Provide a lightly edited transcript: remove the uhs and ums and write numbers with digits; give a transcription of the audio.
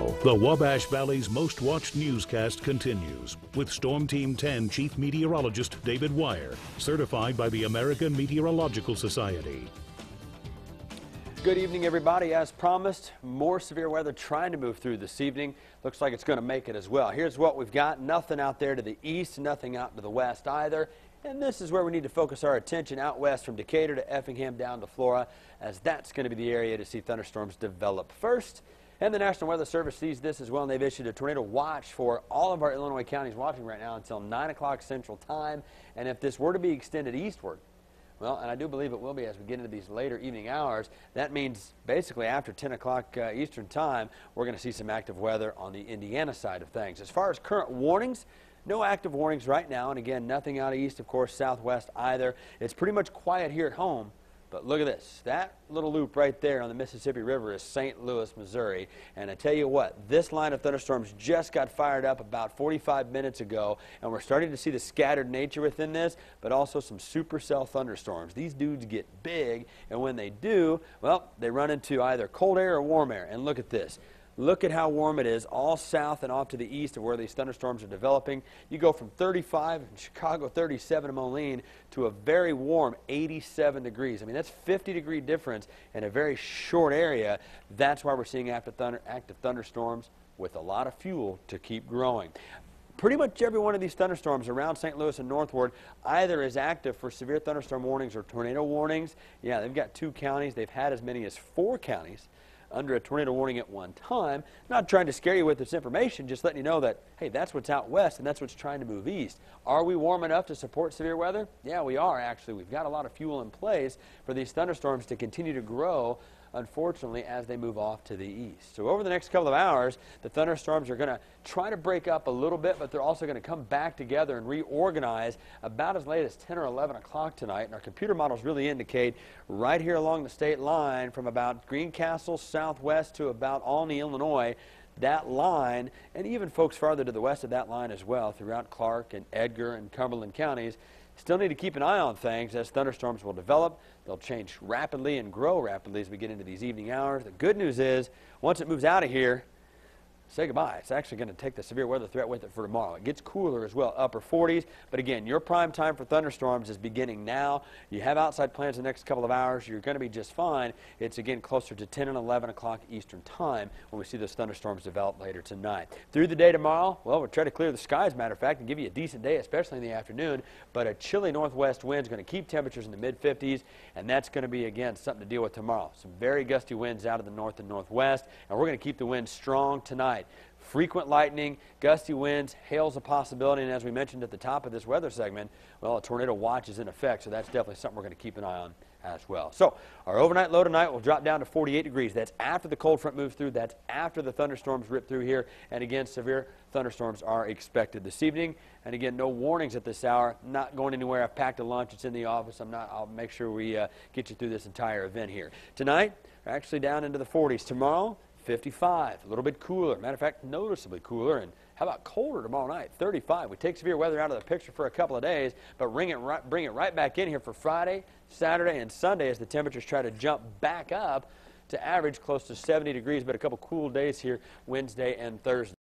Now, the Wabash Valley's most watched newscast continues with Storm Team 10 Chief Meteorologist David Wire, certified by the American Meteorological Society. Good evening, everybody. As promised, more severe weather trying to move through this evening. Looks like it's going to make it as well. Here's what we've got. Nothing out there to the east, nothing out to the west either. And this is where we need to focus our attention out west from Decatur to Effingham down to Flora, as that's going to be the area to see thunderstorms develop first. And the National Weather Service sees this as well, and they've issued a tornado watch for all of our Illinois counties watching right now until 9 o'clock Central Time. And if this were to be extended eastward, well, and I do believe it will be as we get into these later evening hours, that means basically after 10 o'clock Eastern Time, we're going to see some active weather on the Indiana side of things. As far as current warnings, no active warnings right now, and again, nothing out east, of course, southwest either. It's pretty much quiet here at home. But look at this. That little loop right there on the Mississippi River is St. Louis, Missouri. And I tell you what, this line of thunderstorms just got fired up about 45 minutes ago, and we're starting to see the scattered nature within this, but also some supercell thunderstorms. These dudes get big, and when they do, well, they run into either cold air or warm air. And look at this. Look at how warm it is all south and off to the east of where these thunderstorms are developing. You go from 35 in Chicago, 37 in Moline, to a very warm 87 degrees. I mean, that's 50-degree difference in a very short area. That's why we're seeing active thunderstorms with a lot of fuel to keep growing. Pretty much every one of these thunderstorms around St. Louis and northward either is active for severe thunderstorm warnings or tornado warnings. Yeah, they've got 2 counties. They've had as many as 4 counties under a tornado warning at one time. Not trying to scare you with this information, just letting you know that, hey, that's what's out west and that's what's trying to move east. Are we warm enough to support severe weather? Yeah, we are actually. We've got a lot of fuel in place for these thunderstorms to continue to grow, unfortunately, as they move off to the east. So over the next couple of hours, the thunderstorms are going to try to break up a little bit, but they're also going to come back together and reorganize about as late as 10 or 11 o'clock tonight. And our computer models really indicate right here along the state line from about Greencastle southwest to about Olney, Illinois, that line, and even folks farther to the west of that line as well throughout Clark and Edgar and Cumberland counties, still need to keep an eye on things as thunderstorms will develop. They'll change rapidly and grow rapidly as we get into these evening hours. The good news is, once it moves out of here, say goodbye. It's actually going to take the severe weather threat with it for tomorrow. It gets cooler as well, upper 40s. But again, your prime time for thunderstorms is beginning now. You have outside plans the next couple of hours. You're going to be just fine. It's again closer to 10 and 11 o'clock Eastern Time when we see those thunderstorms develop later tonight. Through the day tomorrow, well, we'll try to clear the skies, matter of fact, and give you a decent day, especially in the afternoon. But a chilly northwest wind is going to keep temperatures in the mid-50s, and that's going to be, again, something to deal with tomorrow. Some very gusty winds out of the north and northwest, and we're going to keep the wind strong tonight. Frequent lightning, gusty winds, hail's a possibility, and as we mentioned at the top of this weather segment, well, a tornado watch is in effect, so that's definitely something we're going to keep an eye on as well. So our overnight low tonight will drop down to 48 degrees. That's after the cold front moves through. That's after the thunderstorms rip through here. And again, severe thunderstorms are expected this evening. And again, no warnings at this hour. Not going anywhere. I've packed a lunch. It's in the office. I'll make sure we get you through this entire event here. Tonight, we're actually down into the 40s. Tomorrow, 55, a little bit cooler. Matter of fact, noticeably cooler. And how about colder tomorrow night? 35. We take severe weather out of the picture for a couple of days, but bring it right back in here for Friday, Saturday, and Sunday as the temperatures try to jump back up to average close to 70 degrees, but a couple cool days here Wednesday and Thursday.